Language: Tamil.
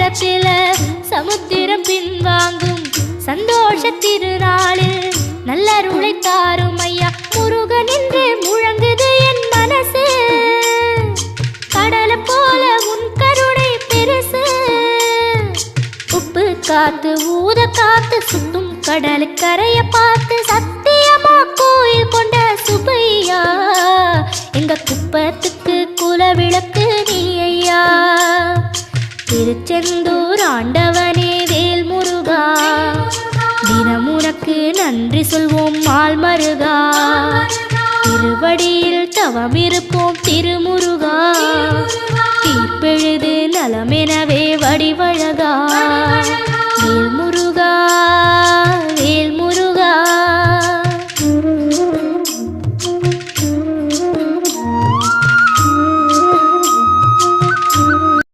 நேரத்தில் சமுத்திரம் பின்வாங்கும் சந்தோஷ திருநாளில் நல்லருளை தாரும் ஐயா முருகன் என்று முழங்குது என் மனசு. கடலை போல உன் கருணை பெருசு. உப்பு காத்து ஊத காத்து சுத்தும் கடலுக்கரைய பார்த்து சத்தியமா கோயில் கொண்ட சுப்பையா எங்க குப்பத்துக்கு குலவிளக்கு நீ ஐயா. திருச்செந்தூர் ஆண்டவனே வேல் முருகா தினம் உனக்கு நன்றி சொல்வோம் மால் மருகா. திருவடியில் தவம் இருப்போம் திருமுருகா. தீர்ப்பெழுது நலமெனவே வடிவ